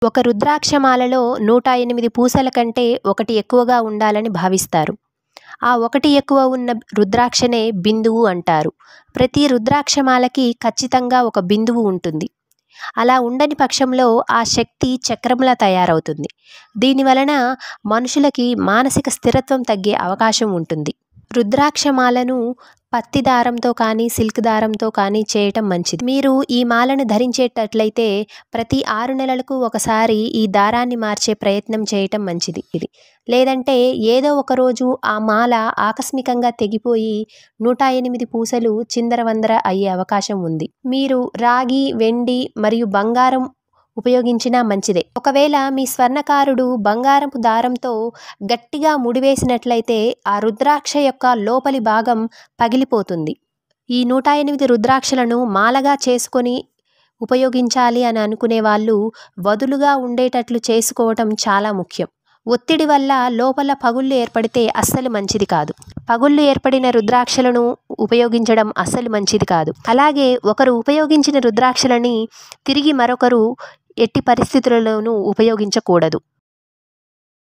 ఒక రుద్రాక్షమాలలో 108 పూసల కంటే ఒకటి ఎక్కువగా ఉండాలని భావిస్తారు. ఆ ఒకటి ఎక్కువ ఉన్న రుద్రాక్షనే బిందువు అంటారు. ప్రతి రుద్రాక్షమాలకి ఖచ్చితంగా ఒక బిందువు ఉంటుంది. అలా ఉండని పక్షంలో ఆ శక్తి చక్రంలా తయారవుతుంది. దీనివలన మనుషులకి మానసిక స్థిరత్వం తగ్గే అవకాశం ఉంటుంది. రుద్రాక్షమాలను పత్తి దారంతో కానీ సిల్క్ దారంతో కానీ చేయటం మంచిది. మీరు ఈ మాలను ధరించేటట్లయితే ప్రతి 6 నెలలకు ఒకసారి ఈ దారాన్ని మార్చే ప్రయత్నం చేయటం మంచిది. లేదంటే ఏదో ఒక రోజు ఆ మాల ఆకస్మికంగా తెగిపోయి 108 పూసలు చిందరవందర అయ్యే అవకాశం ఉంది. మీరు రాగి, వెండి మరియు బంగారం ఉపయోగించినా మంచిదే. ఒకవేళ మీ స్వర్ణకారుడు బంగారపు దారంతో గట్టిగా ముడివేసినట్లయితే ఆ రుద్రాక్ష యొక్క లోపలి భాగం పగిలిపోతుంది. ఈ 108 రుద్రాక్షలను మాలగా చేసుకొని ఉపయోగించాలి అని అనుకునే వాళ్ళు వదులుగా ఉండేటట్లు చేసుకోవటం చాలా ముఖ్యం. ఒత్తిడి వల్ల లోపల పగుళ్ళు ఏర్పడితే అస్సలు మంచిది కాదు. పగుళ్ళు ఏర్పడిన రుద్రాక్షలను ఉపయోగించడం అస్సలు మంచిది కాదు. అలాగే ఒకరు ఉపయోగించిన రుద్రాక్షలని తిరిగి మరొకరు ఎట్టి పరిస్థితులలోనూ ఉపయోగించకూడదు.